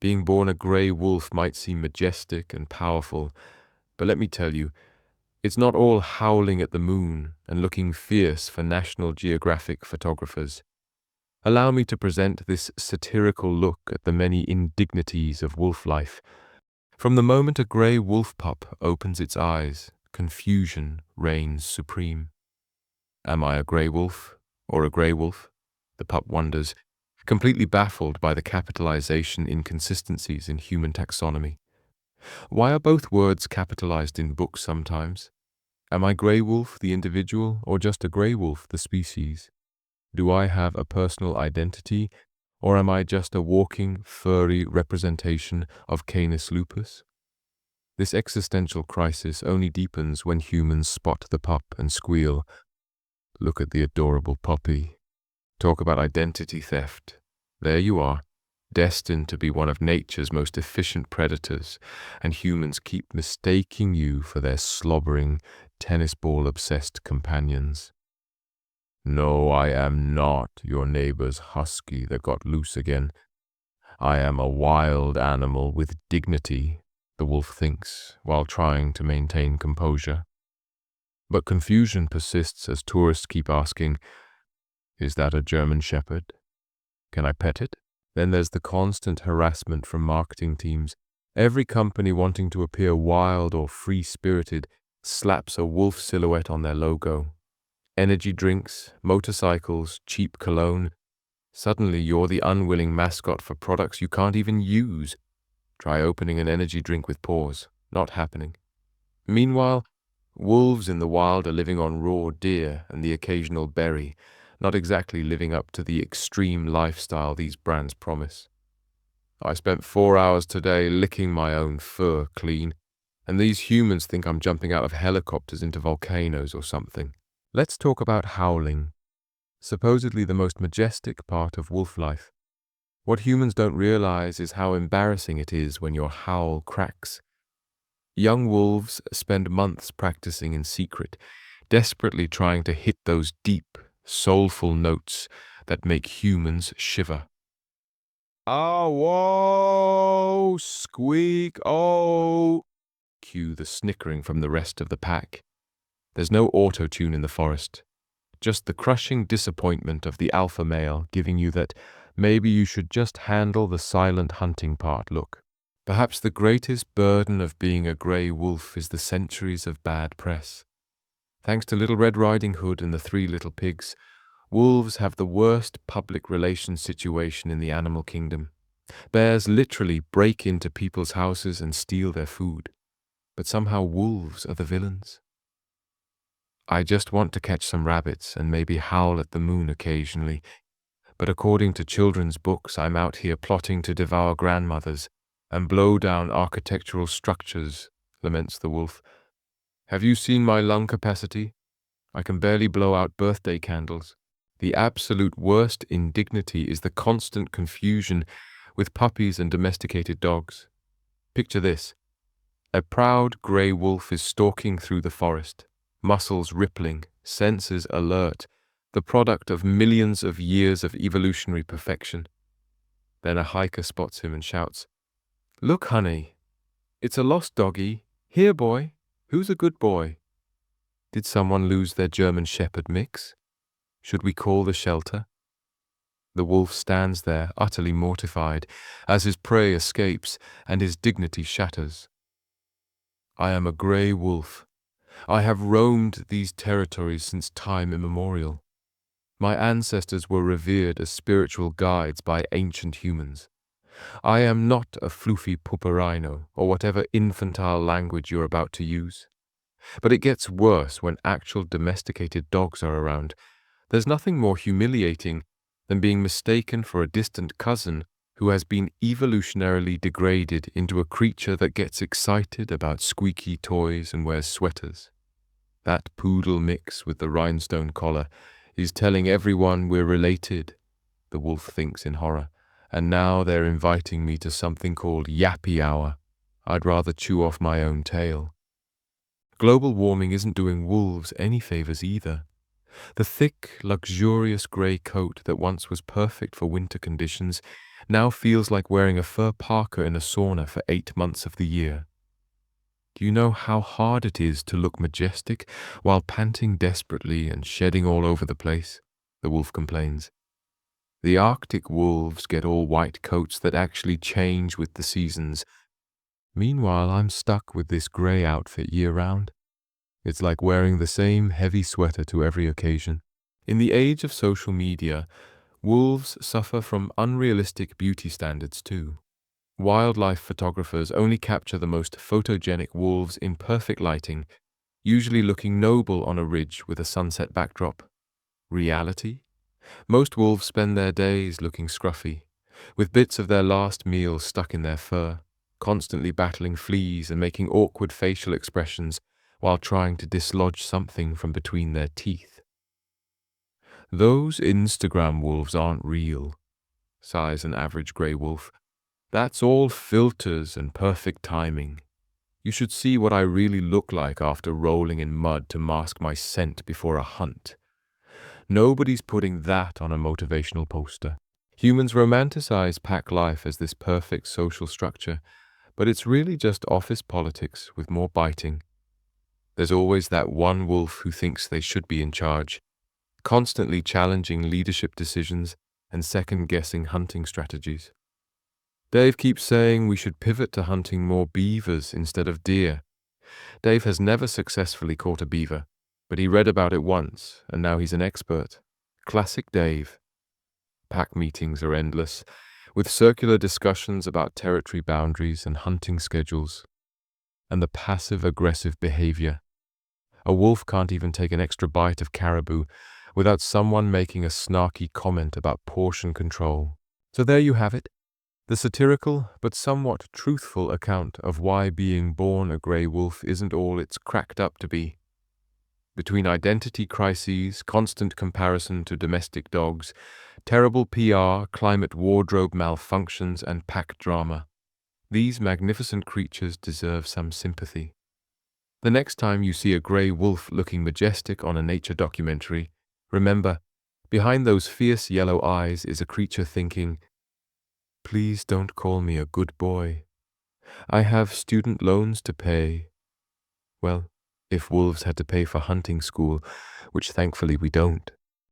Being born a grey wolf might seem majestic and powerful, but let me tell you, it's not all howling at the moon and looking fierce for National Geographic photographers. Allow me to present this satirical look at the many indignities of wolf life. From the moment a grey wolf pup opens its eyes, confusion reigns supreme. Am I a grey wolf or a grey wolf? The pup wonders, completely baffled by the capitalization inconsistencies in human taxonomy. Why are both words capitalized in books sometimes? Am I grey wolf, the individual, or just a grey wolf, the species? Do I have a personal identity, or am I just a walking, furry representation of Canis lupus? This existential crisis only deepens when humans spot the pup and squeal, "Look at the adorable puppy." Talk about identity theft. There you are, destined to be one of nature's most efficient predators, and humans keep mistaking you for their slobbering, tennis ball-obsessed companions. No, I am not your neighbor's husky that got loose again. I am a wild animal with dignity, the wolf thinks, while trying to maintain composure. But confusion persists as tourists keep asking, "Is that a German Shepherd? Can I pet it?" Then there's the constant harassment from marketing teams. Every company wanting to appear wild or free-spirited slaps a wolf silhouette on their logo. Energy drinks, motorcycles, cheap cologne. Suddenly you're the unwilling mascot for products you can't even use. Try opening an energy drink with paws. Not happening. Meanwhile, wolves in the wild are living on raw deer and the occasional berry, not exactly living up to the extreme lifestyle these brands promise. I spent 4 hours today licking my own fur clean, and these humans think I'm jumping out of helicopters into volcanoes or something. Let's talk about howling, supposedly the most majestic part of wolf life. What humans don't realize is how embarrassing it is when your howl cracks. Young wolves spend months practicing in secret, desperately trying to hit those deep, soulful notes that make humans shiver. Ah, whoa, squeak, oh, cue the snickering from the rest of the pack. There's no auto-tune in the forest, just the crushing disappointment of the alpha male giving you that maybe you should just handle the silent hunting part look. Perhaps the greatest burden of being a grey wolf is the centuries of bad press. Thanks to Little Red Riding Hood and the Three Little Pigs, wolves have the worst public relations situation in the animal kingdom. Bears literally break into people's houses and steal their food. But somehow wolves are the villains. I just want to catch some rabbits and maybe howl at the moon occasionally. But according to children's books, I'm out here plotting to devour grandmothers and blow down architectural structures, laments the wolf. Have you seen my lung capacity? I can barely blow out birthday candles. The absolute worst indignity is the constant confusion with puppies and domesticated dogs. Picture this. A proud grey wolf is stalking through the forest, muscles rippling, senses alert, the product of millions of years of evolutionary perfection. Then a hiker spots him and shouts, "Look, honey, it's a lost doggy. Here, boy. Who's a good boy?" Did someone lose their German Shepherd mix? Should we call the shelter? The wolf stands there, utterly mortified, as his prey escapes and his dignity shatters. I am a grey wolf. I have roamed these territories since time immemorial. My ancestors were revered as spiritual guides by ancient humans. I am not a floofy pupperino or whatever infantile language you're about to use. But it gets worse when actual domesticated dogs are around. There's nothing more humiliating than being mistaken for a distant cousin who has been evolutionarily degraded into a creature that gets excited about squeaky toys and wears sweaters. That poodle mix with the rhinestone collar is telling everyone we're related, the wolf thinks in horror, and now they're inviting me to something called yappy hour. I'd rather chew off my own tail. Global warming isn't doing wolves any favors either. The thick, luxurious grey coat that once was perfect for winter conditions now feels like wearing a fur parka in a sauna for 8 months of the year. Do you know how hard it is to look majestic while panting desperately and shedding all over the place? The wolf complains. The Arctic wolves get all white coats that actually change with the seasons. Meanwhile, I'm stuck with this grey outfit year-round. It's like wearing the same heavy sweater to every occasion. In the age of social media, wolves suffer from unrealistic beauty standards too. Wildlife photographers only capture the most photogenic wolves in perfect lighting, usually looking noble on a ridge with a sunset backdrop. Reality? Most wolves spend their days looking scruffy, with bits of their last meal stuck in their fur, constantly battling fleas and making awkward facial expressions while trying to dislodge something from between their teeth. Those Instagram wolves aren't real, sighs an average grey wolf. That's all filters and perfect timing. You should see what I really look like after rolling in mud to mask my scent before a hunt. Nobody's putting that on a motivational poster. Humans romanticize pack life as this perfect social structure, but it's really just office politics with more biting. There's always that one wolf who thinks they should be in charge, constantly challenging leadership decisions and second-guessing hunting strategies. Dave keeps saying we should pivot to hunting more beavers instead of deer. Dave has never successfully caught a beaver, but he read about it once, and now he's an expert. Classic Dave. Pack meetings are endless, with circular discussions about territory boundaries and hunting schedules. And the passive-aggressive behavior. A wolf can't even take an extra bite of caribou without someone making a snarky comment about portion control. So there you have it. The satirical but somewhat truthful account of why being born a grey wolf isn't all it's cracked up to be. Between identity crises, constant comparison to domestic dogs, terrible PR, climate wardrobe malfunctions, and pack drama, these magnificent creatures deserve some sympathy. The next time you see a grey wolf looking majestic on a nature documentary, remember, behind those fierce yellow eyes is a creature thinking, "Please don't call me a good boy. I have student loans to pay." Well, if wolves had to pay for hunting school, which thankfully we don't.